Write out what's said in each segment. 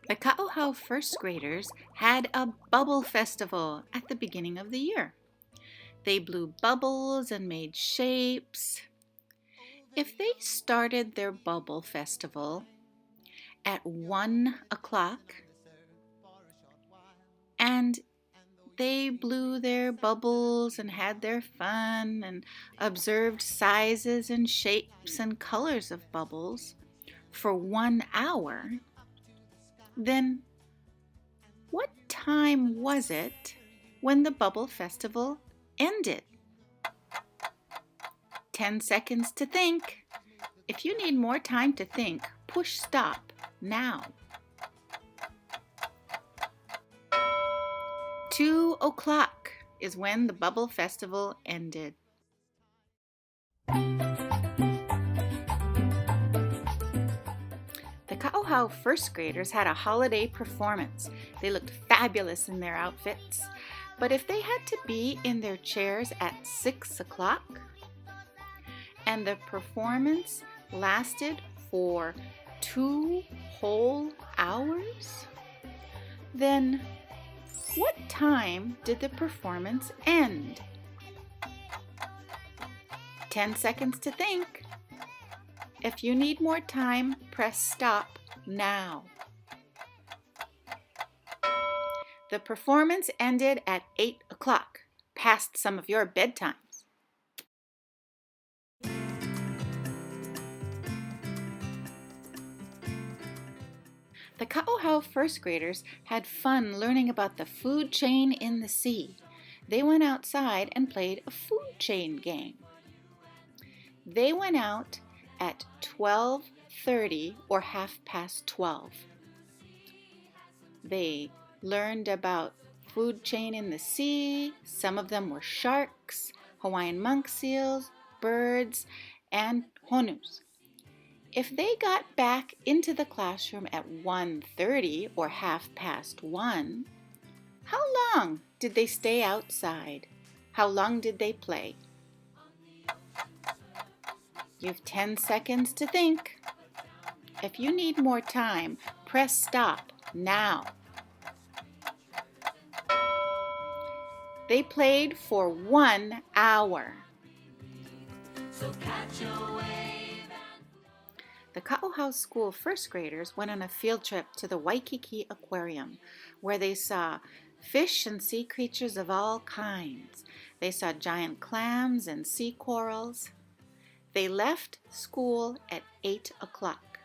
The Ka'auhau first graders had a bubble festival at the beginning of the year. They blew bubbles and made shapes. If they started their bubble festival at 1 o'clock and they blew their bubbles and had their fun and observed sizes and shapes and colors of bubbles for 1 hour, then what time was it when the bubble festival ended? 10 seconds to think. If you need more time to think, push stop now. 2 o'clock is when the bubble festival ended. The Ka'auhau first graders had a holiday performance. They looked fabulous in their outfits. But if they had to be in their chairs at 6 o'clock and the performance lasted for 2 whole hours, then what time did the performance end? 10 seconds to think. If you need more time, press stop now. The performance ended at 8 o'clock, past some of your bedtimes. The Ka'auhau first graders had fun learning about the food chain in the sea. They went outside and played a food chain game. They went out at 12:30 or 12:30. They learned about food chain in the sea. Some of them were sharks, Hawaiian monk seals, birds, and honus. If they got back into the classroom at 1:30 or 1:30, how long did they stay outside? How long did they play? You have 10 seconds to think. If you need more time, press stop now. They played for 1 hour. So catch your wave. The Ka'auhau School first graders went on a field trip to the Waikiki Aquarium, where they saw fish and sea creatures of all kinds. They saw giant clams and sea corals. They left school at 8 o'clock.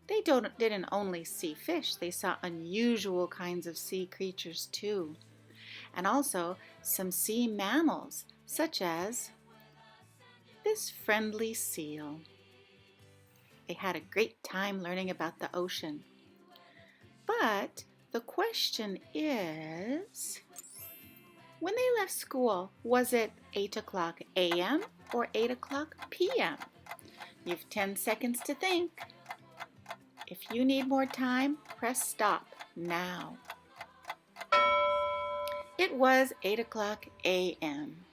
They didn't only see fish, they saw unusual kinds of sea creatures too, and also some sea mammals, such as this friendly seal. They had a great time learning about the ocean. But the question is, when they left school, was it 8 o'clock a.m. or 8 o'clock p.m.? You have 10 seconds to think. If you need more time, press stop now. It was 8 o'clock a.m.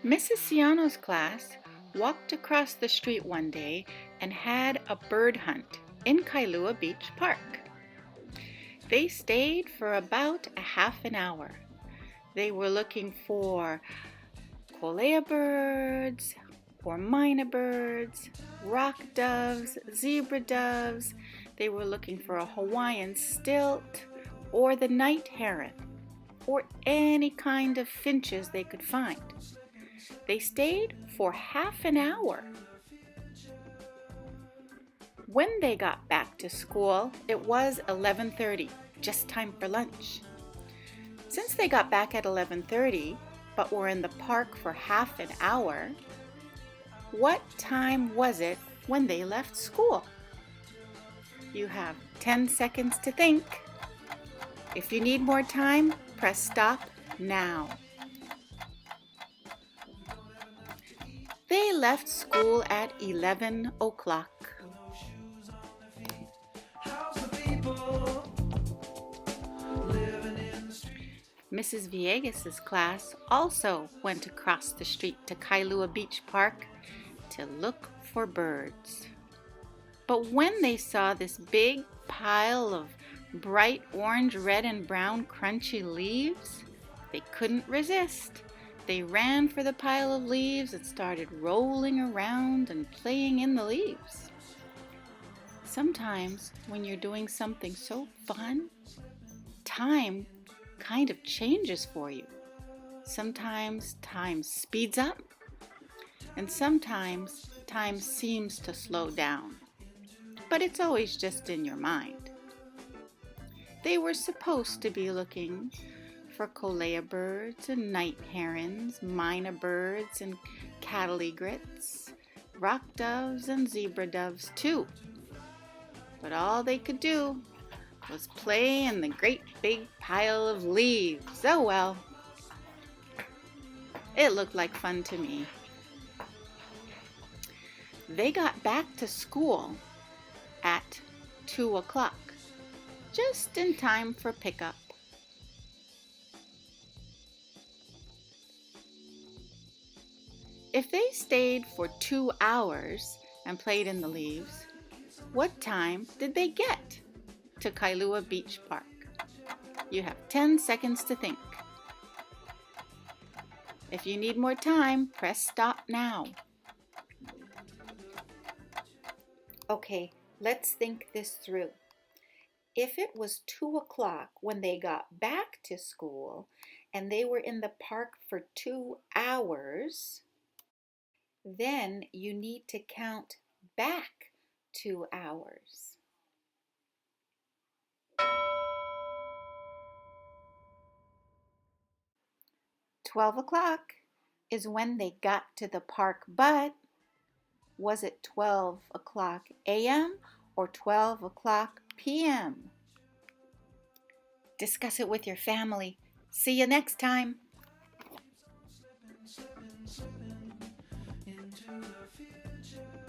Mrs. Ciano's class walked across the street one day and had a bird hunt in Kailua Beach Park. They stayed for about a half an hour. They were looking for kolea birds, or myna birds, rock doves, zebra doves. They were looking for a Hawaiian stilt, or the night heron, or any kind of finches they could find. They stayed for half an hour. When they got back to school, it was 11:30, just time for lunch. Since they got back at 11:30, but were in the park for half an hour, what time was it when they left school? You have 10 seconds to think. If you need more time, press stop now. They left school at 11 o'clock. Mrs. Villegas' class also went across the street to Kailua Beach Park to look for birds. But when they saw this big pile of bright orange, red, and brown crunchy leaves, they couldn't resist. They ran for the pile of leaves and started rolling around and playing in the leaves. Sometimes when you're doing something so fun, time kind of changes for you. Sometimes time speeds up, and sometimes time seems to slow down. But it's always just in your mind. They were supposed to be looking for colea birds and night herons, myna birds and cattle egrets, rock doves and zebra doves too. But all they could do was play in the great big pile of leaves. Oh well, it looked like fun to me. They got back to school at 2 o'clock, just in time for pickup. If they stayed for 2 hours and played in the leaves, what time did they get to Kailua Beach Park? You have 10 seconds to think. If you need more time, press stop now. Okay, let's think this through. If it was 2 o'clock when they got back to school and they were in the park for 2 hours, then you need to count back 2 hours. "12 o'clock is when they got to the park, but was it 12 o'clock a.m. or 12 o'clock p.m.? Discuss it with your family. See you next time. Into the future.